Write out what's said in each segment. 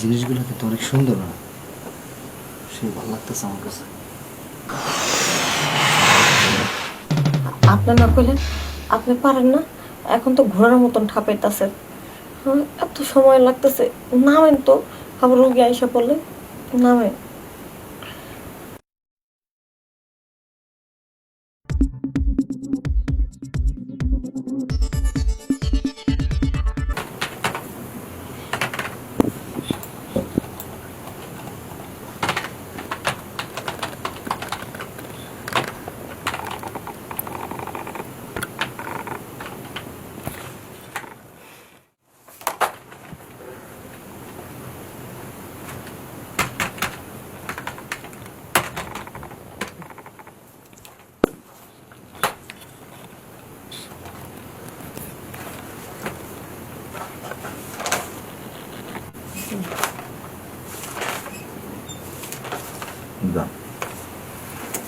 জিনিসগুলো কিন্তু অনেক সুন্দর না, সেই ভালো লাগতেছে আমার কাছে। আপনি না কইলেন আপনি পারেন না, এখন তো ঘোড়ার মতন ঠাপাইতেছেন। হ্যাঁ, এত সময় লাগতেছে, নামেন তো। আবার রোগী আইসা পড়লে নামেন।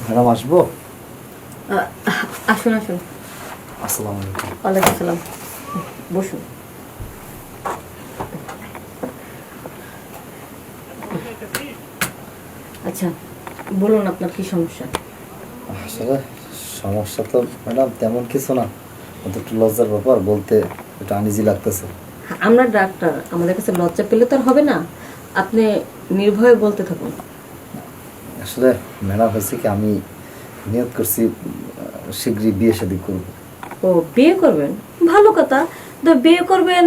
ম্যাডাম আসবো? আসুন আসুন। আসসালামু আলাইকুম। ওয়ালাইকুম আসসালাম, বসুন। আচ্ছা বলুন আপনার কি সমস্যা? আসলে সমস্যা তো ম্যাডাম তেমন কিছু না, কিন্তু একটু লজ্জার ব্যাপার, বলতে একটু আনইজি লাগতেছে। আমরা ডাক্তার, আমাদের কাছে লজ্জা পেলে তো আর হবে না। আপনি নির্ভয়ে বলতে থাকুন। আসলে ম্যাডাম হয়েছে কি, আমি নিয়ত করছি শীঘ্রই বিয়ে শাদী করবো। ও বিয়ে করবেন, ভালো কথা। তো বিয়ে করবেন,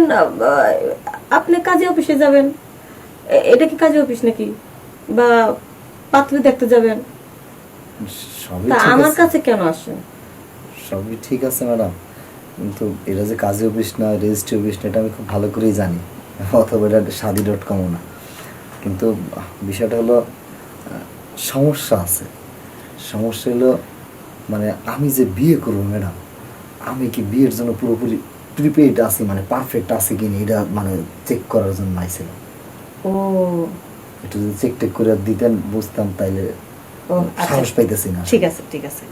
আপনি কাজী অফিসে যাবেন। এটা কি কাজী অফিস নাকি? বা পাত্রী দেখতে যাবেন? সবই তা ঠিক আমার আছে, কাছে কেন আসেন? সবই ঠিক আছে ম্যাডাম, কিন্তু এটা যে কাজী অফিস না, রেজিস্ট্রি অফিস না, এটা আমি খুব ভালো করেই জানি, অথবা এটা শাদি.কমও না। কিন্তু বিষয়টা হলো সমস্যা আছে। সমস্যা হলো মানে আমি যে বিয়ে করবো ম্যাডাম, আমি কি বিয়ের জন্য পুরোপুরি প্রিপেড আছি, মানে পারফেক্ট আছে কিনা এটা মানে চেক করার জন্য আইছিলাম। ও একটু যদি চেক টেক করে দিতেন বুঝতাম, তাইলে ও আচ্ছা, সাহস পাইতেছি না। ঠিক আছে ঠিক আছে,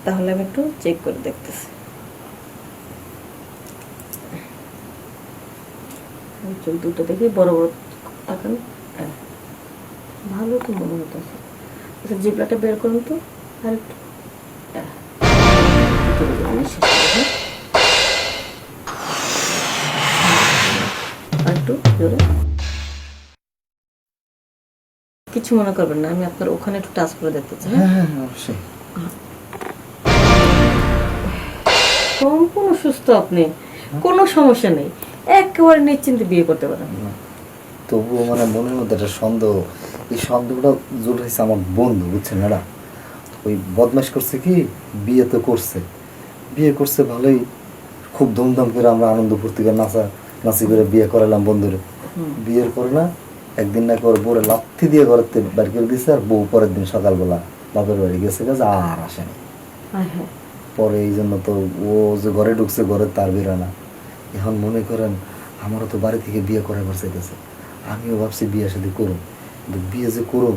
তাহলে আমি একটু চেক করে দেখতেছি। চোখ দুটো দেখি বড় বড় তাকান। হ্যাঁ, ভালো তো মনে হতেছে। আচ্ছা জিব্রাটা বের করুন তো আর একটু। হ্যাঁ, ভিতরে যাবেন, শেষ করে দিন। আর একটু জোরে। কিছু মনে করবেন না, আমি আপনার ওখানে একটু টাচ করে দেখতে চাই। হ্যাঁ হ্যাঁ হ্যাঁ, অবশ্যই। সম্পূর্ণ সুস্থ আপনি, কোনো সমস্যা নেই, একেবারে নিশ্চিন্তে বিয়ে করতে পারেন। তবুও মানে মনের মধ্যে একটা সন্দেহ, এই সন্দেহটা জোর হয়েছে আমার বন্ধু, বুঝছেন ম্যাডাম। ওই বদমাশ করছে কি, বিয়ে তো করছে, বিয়ে করছে ভালোই, খুব ধুমধাম করে আমরা আনন্দ ফুর্তি করে নাচি করে বিয়ে করালাম বন্ধুরে। বিয়ের পরে না একদিন না করে বউরে লাথি দিয়ে ঘরের থেকে বের করে দিছে, আর বউ পরের দিন সকালবেলা বাপের বাড়ি গেছে, গেছে আর আসেনি। পরে এই জন্য তো ও যে ঘরে ঢুকছে, ঘরে তার বেরোয় না। এখন মনে করেন আমারও তো বাড়ি থেকে বিয়ে করাবার চাইতেছে, আমিও ভাবছি বিয়ে শাদী করুন, কিন্তু বিয়ে যে করুন,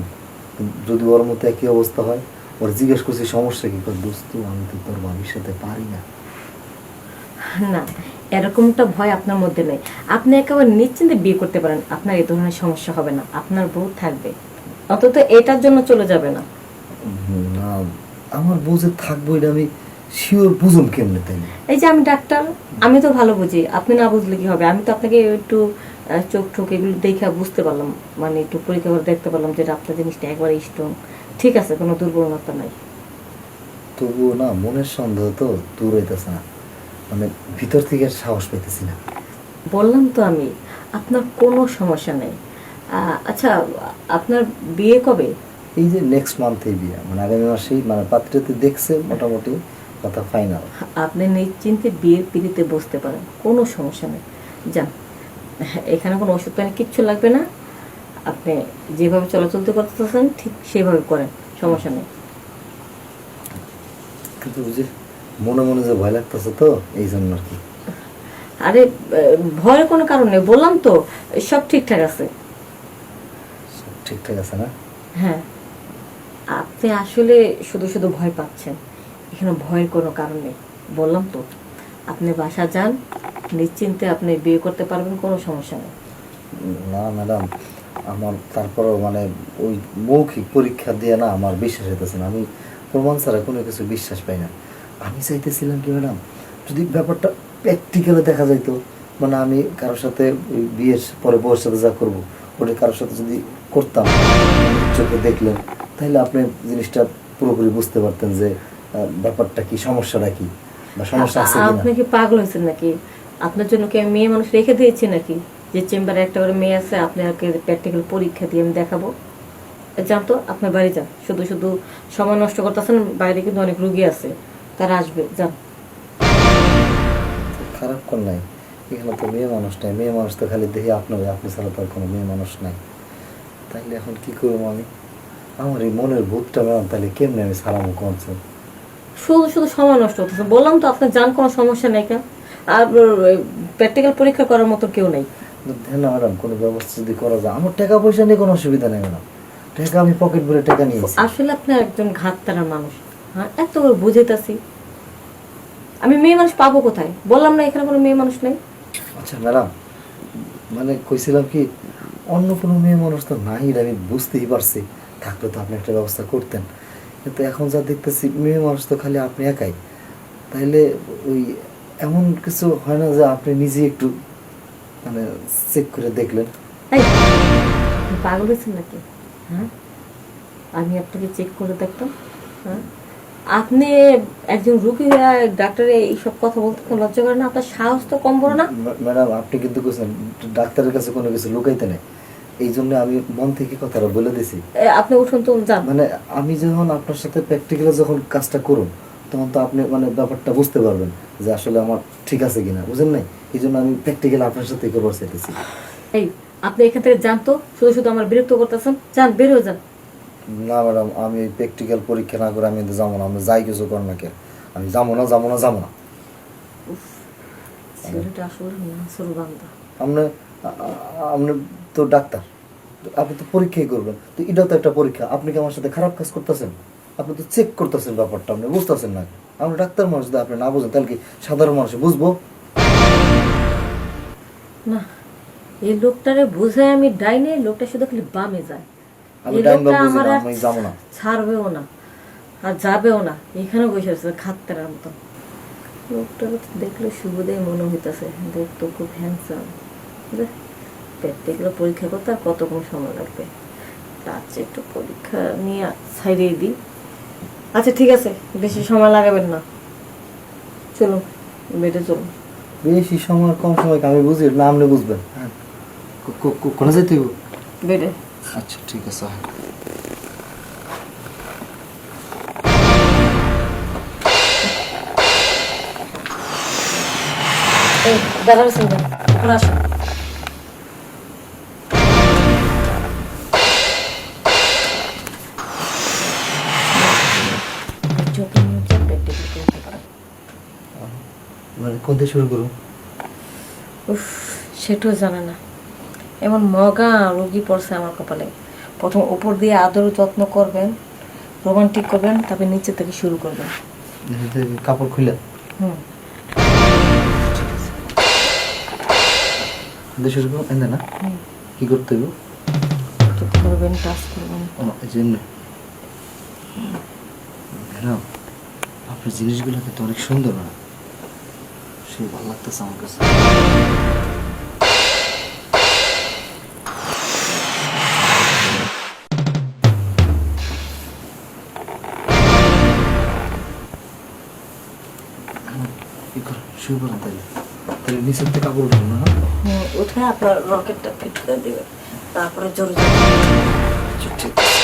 যদি ওর মতো একই অবস্থা হয়, ওর জিজ্ঞেস করছি সমস্যা কি, দোস্ত আমি তো তোর বাবির সাথে পারি না। না, এরকমটা ভয় আপনার মধ্যে নেই। আপনি একেবারে নিশ্চিন্তে বিয়ে করতে পারেন, আপনার এই ধরনের সমস্যা হবে না, আপনার বউ থাকবে, অন্তত এটার জন্য চলে যাবে না। না, আমার বউ যে থাকবো এটা আমি শিওর বুঝুন কেমনে, তাই না? এই যে আমি ডাক্তার, আমি তো ভালো বুঝি, আপনি না বুঝলে কি হবে? আমি তো আপনাকে একটু চোখ ঠোক এগুলো দেখে বুঝতে পারলাম, মানে একটু পরীক্ষা করে দেখতে পারলাম যে আপনার জিনিসটা একবারে স্ট্রং, ঠিক আছে, কোনো দুর্বলতা নাই। তবুও না মনের সন্দেহ তো দূর হইতেছে না, মানে ভিতর থেকে সাহস পাইতেছি না। বললাম তো আমি, আপনার কোনো সমস্যা নেই। আচ্ছা, আপনার বিয়ে কবে? এই যে নেক্সট মান্থেই বিয়ে, মানে আগামী মাসেই, মানে পাত্রতে দেখছে মোটামুটি, কথা ফাইনাল। আপনি নিশ্চিন্তে বিয়ের পিড়িতে বসতে পারেন, কোনো সমস্যা নেই। যান, এখানে কোনো ওষুধ পানি কিচ্ছু লাগবে না, আপনি যেভাবে চলাচলতে করতেছেন ঠিক সেভাবে করেন, সমস্যা নেই। কিন্তু বুঝি মনে মনে যে ভয় লাগতেছে তো, এই জন্য আর কি। আরে ভয়ের কোনো কারণ নেই, বললাম তো সব ঠিকঠাক আছে। সব ঠিকঠাক আছে না? হ্যাঁ, আপনি আসলে শুধু শুধু ভয় পাচ্ছেন, এখানে ভয়ের কোনো কারণ নেই। বললাম তো, আপনি বাসা যান, নিশ্চিন্তে আপনি বিয়ে করতে পারবেন, কোনো সমস্যা নেই। না ম্যাডাম, আমার তারপরেও মানে ওই মৌখিক পরীক্ষা দিয়ে না আমার বিশ্বাস হইতেছে না, আমি প্রমাণ ছাড়া কোনো কিছু বিশ্বাস পাই না। আমি চাইতেছিলাম কি ম্যাডাম, যদি ব্যাপারটা প্র্যাকটিক্যালে দেখা যাইতো, মানে আমি কারোর সাথে ওই বিয়ের পরে বউয়ের সাথে যা করবো ওটা কারোর সাথে যদি করতাম, চোখে দেখলেন, তাহলে আপনি জিনিসটা পুরোপুরি বুঝতে পারতেন যে ব্যাপারটা কি, সমস্যাটা কি বা সমস্যা আছে কিনা। আপনি কি পাগল হয়েছেন নাকি? আপনার জন্য কি আমি মেয়ে মানুষ রেখে দিয়েছি নাকি যে চেম্বারে একটা করে মেয়ে আছে আপনাকে প্র্যাকটিক্যাল পরীক্ষা দিয়ে আমি দেখাবো? যান তো, আপনার বাড়ি যান। শুধু শুধু সময় নষ্ট করতেছেন, বাইরে কিন্তু অনেক রুগী আছে, তারা আসবে, যান। খারাপ কোন নাই, এখানে তো মেয়ে মানুষ নাই, মেয়ে মানুষ তো খালি দেখি আপনার, আপনি ছাড়া তো আর কোনো মেয়ে মানুষ নাই। তাইলে এখন কি করবো আমি? আমার এই মনের ভূতটা ম্যাডাম তাহলে কেমনে আমি সারামো কমছে? শুধু শুধু সময় নষ্ট হতেছে। বললাম তো আপনার যান, কোনো সমস্যা নেই। কেন? আর প্র্যাকটিক্যাল পরীক্ষা করার মতো কেউ নেই। দেন না ম্যাডাম, কোনো ব্যবস্থা যদি করা যায়। আমার টাকা পয়সা নিয়ে কোনো অসুবিধা নেই ম্যাডাম, টাকা আমি পকেট ভরে টাকা নিয়েছি। আসলে আপনি একজন ঘাততারা মানুষ। হ্যাঁ, এত করে বুঝাইতাছি, আমি মেয়ে মানুষ পাবো কোথায়? বললাম না এখানে কোনো মেয়ে মানুষ নেই। আচ্ছা ম্যাডাম, মানে কইছিলাম কি, অন্য কোনো মেয়ে মানুষ তো নাই, এটা আমি বুঝতেই পারছি, থাকলে তো আপনি একটা ব্যবস্থা করতেন। কিন্তু এখন যা দেখতেছি মেয়ে মানুষ তো খালি আপনি একাই, তাইলে ওই এমন কিছু হয় না যে আপনি নিজে একটু মানে চেক করে দেখলেন? এই, আপনি পাগল হয়েছেন নাকি? হ্যাঁ, আমি আপনাকে চেক করে দেখতাম? হ্যাঁ, আপনি একজন রুগী হয়ে ডাক্তারে এইসব কথা বলতে কোনো লজ্জা করে না? আপনার সাহস তো কম বড় না। ম্যাডাম আপনি কিন্তু বলছেন ডাক্তারের কাছে কোনো কিছু লুকাইতে নেই, এই জন্য আমি মন থেকে কথাটা বলে দিছি। আপনি উঠুন তো, যান। মানে আমি যখন আপনার সাথে প্র্যাকটিক্যালে যখন কাজটা করুন, তখন তো আপনি মানে ব্যাপারটা বুঝতে পারবেন যে আসলে আমার ঠিক আছে কিনা, বুঝেন নাই? এই জন্য আমি প্র্যাকটিক্যাল আপনার সাথে করবার চাইতেছি। এই, আপনি এখান থেকে যান তো, শুধু শুধু আমার বিরক্ত করতেছেন। যান, বের হয়ে যান। না ম্যাডাম, আমি প্র্যাকটিক্যাল পরীক্ষা না করে আমি কিন্তু যাবো না, আমি যাই কিছু করেন না কে, আমি যাবো না, যাবো না, যাবো না। ছেলেটা আসলে নাসর বান্দা। আপনি আপনি তো ডাক্তার, আপনি তো পরীক্ষাই করবেন, তো এটাও তো একটা পরীক্ষা। আপনি কি আমার সাথে খারাপ কাজ করতেছেন? আপনি তো চেক করতেছেন ব্যাপারটা, আপনি বুঝতেছেন না। আমরা ডাক্তার মানুষ, যদি আপনি না বুঝেন তাহলে কি সাধারণ মানুষ বুঝবো? না, এই লোকটারে বুঝায় আমি ডাইনে, লোকটা শুধু খালি বামে যায়। আমি এই ডাইন বা লোকটা বুঝি আমার না, আর আমি যাবো না। ছাড়বেও না, আর যাবেও না। এখানে বসে আছে খাত্তার মতো। লোকটা দেখলে শুভদেই মনে হইতেছে, দেখতো খুব হ্যান্ডসাম। প্র্যাকটিক্যাল পরীক্ষা করতে আর কতক্ষণ সময় লাগবে? তার চেয়ে একটু পরীক্ষা নিয়ে ছাইড়িয়ে দিই। আচ্ছা ঠিক আছে, বেশি সময় লাগাবেন না, চলুন বেডে চলুন। বেশি সময় কম সময় আমি বুঝি না, আপনি বুঝবেন। হ্যাঁ, কোনে যেতে হইব? বেডে। আচ্ছা ঠিক আছে। এই, দাঁড়াবেন কেন? উপরে আসুন। মানে কোন দিয়ে শুরু করুন? উফ, সেটাও জানে না, এমন মগা রোগী পড়ছে আমার কপালে। প্রথম উপর দিয়ে আদর যত্ন করবেন, রোমান্টিক করবেন, তারপরে নিচে থেকে শুরু করবেন। কাপড় খুলে হুম, শুরু করুন। এনে না কি করতে হইব? একটু করবেন, টাচ করবেন। এই জন্য ম্যাডাম, আপনার জিনিসগুলো কিন্তু অনেক সুন্দর না, সেই ভালো লাগতেছে আমার কাছে। শুরু করুন তাহলে, তাহলে নিচের থেকে কাপড় উঠুন না। উঠে আপনার রকেটটা ফিট করে দেবেন, তারপরে জোরে জোরে। আচ্ছা, ঠিক আছে।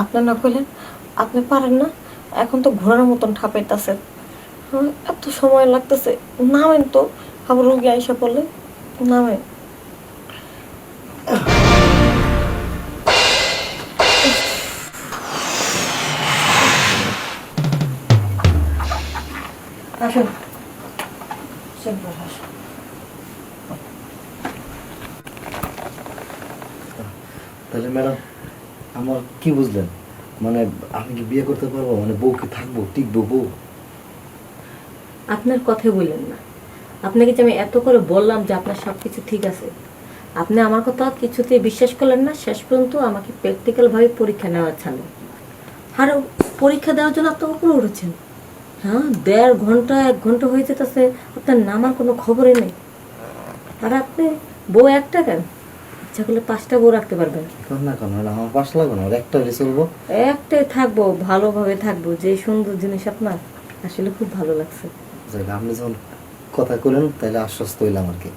আপনার না কইলেন আপনি পারেন না, এখন তো ঘোড়ার মতন ঠাপাইতেছেন। হ্যাঁ, এত সময় লাগতেছে, নামেন তো। আবার রোগী আইসা পড়লে নামেন। আসুন, চেম্বারে আসুন। তাহলে ম্যাডাম আমার কি বুঝলেন, মানে আমি কি বিয়ে করতে পারবো? মানে বউ কি থাকবো, টিকবো বউ? আপনার কথাই বললেন না। আপনাকে যে আমি এত করে বললাম যে আপনার সব কিছু ঠিক আছে, আপনি আমার কথা কিছুতেই বিশ্বাস করলেন না। শেষ পর্যন্ত আমাকে প্র্যাকটিক্যালভাবে পরীক্ষা নেওয়ার ছাড়লেন। আর পরীক্ষা দেওয়ার জন্য আপনার উপরে উঠেছেন। হ্যাঁ, 1.5 ঘন্টা 1 ঘন্টা হয়ে যেতেছে, আপনার নামার কোনো খবরই নেই। আর আপনি বউ একটা কেন, ইচ্ছা করলে 5টা বউ রাখতে পারবেন। কেন না কেন ম্যাডাম, আমার 5 লাগবে না, আর একটা হলে চলবো। একটাই থাকবো, ভালোভাবে থাকবো। যে সুন্দর জিনিস আপনার আসলে খুব ভালো লাগছে। যাক, আপনি যখন কথা কইলেন তাহলে আশ্বস্ত হইলাম আর কি।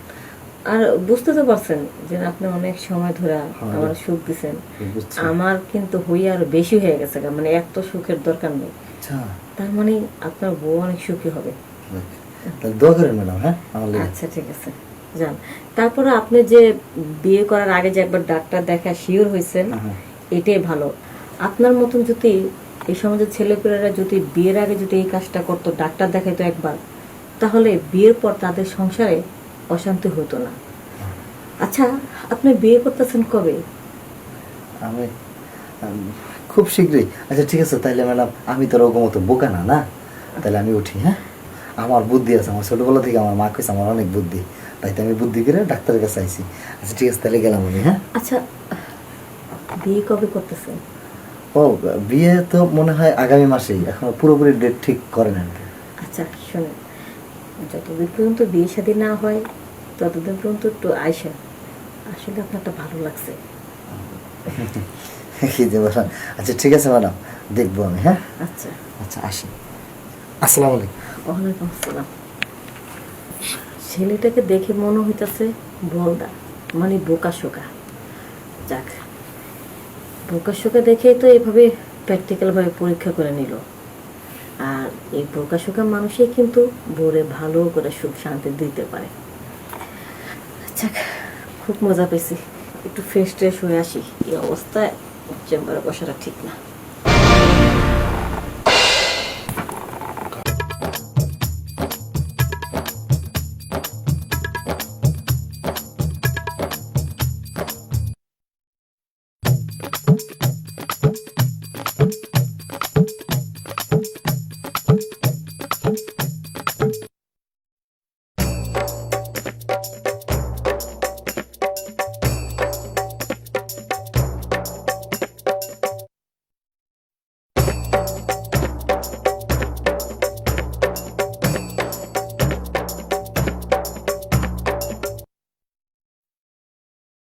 আর বুঝতে তো পারছেন যে আপনি অনেক সময় ধরে হ্যাঁ। আমার সুখ দিচ্ছেন। বুঝছি। আমার কিন্তু হই আরো বেশি হয়ে গেছে গা, মানে এত সুখের দরকার নেই। আচ্ছা, তার মানে আপনার বউ অনেক সুখী হবে। যাক, তাহলে দোয়া করেন ম্যাডাম। হ্যাঁ, আমার লেগে। আচ্ছা ঠিক আছে, যান। তারপরে আপনি যে বিয়ে করার আগে যে একবার ডাক্তার দেখা শিওর হয়েছেন, হ্যাঁ। এটাই ভালো। আপনার মতন যদি এই সমাজের ছেলেপেলেরা যদি বিয়ের আগে যদি এই কাজটা করতো, ডাক্তার দেখাইতো একবার, তাহলে বিয়ের পর তাদের সংসারে অশান্তি হতো না। আচ্ছা, আপনি বিয়ে করতেছেন কবে? আমি খুব শীঘ্রই। আচ্ছা ঠিক আছে, তাইলে ম্যাডাম আমি তো ওরকম মতো বোকা না, না? তাহলে আমি উঠি। হ্যাঁ, আমার বুদ্ধি আছে, আমার ছোটবেলা থেকে আমার মা কইছে আমার অনেক বুদ্ধি, তাই তো আমি বুদ্ধি করে ডাক্তারের কাছে আইছি। আচ্ছা ঠিক আছে, তাহলে গেলাম আমি। হ্যাঁ। আচ্ছা, বিয়ে কবে করতেছেন? ও, বিয়ে তো মনে হয় আগামী মাসেই, এখন পুরোপুরি ডেট ঠিক করেন আর কি। আচ্ছা শোনেন, যতদিন পর্যন্ত বিয়ে শাদী না হয় ততদিন পর্যন্ত একটু আয়সা, আসলে আপনারটা ভালো লাগছে। কি যে বলেন। আচ্ছা ঠিক আছে ম্যাডাম, দেখবো আমি। হ্যাঁ। আচ্ছা, আচ্ছা, আসি। আসসালামু আলাইকুম। ওয়ালাইকুম আসসালাম। ছেলেটাকে দেখে মনে হইতাছে বলদা, মানে বোকা শোকা। যাক, বোকা শোকা দেখেই তো এভাবে প্র্যাকটিক্যালভাবে পরীক্ষা করে নিল। আর এই বোকা শোকা মানুষই কিন্তু ভোরে ভালো করে সুখ শান্তি দিতে পারে। যাক, খুব মজা পেয়েছি। একটু ফ্রেশ ট্রেশ হয়ে আসি, এই অবস্থায় চেম্বারে বসাটা ঠিক না।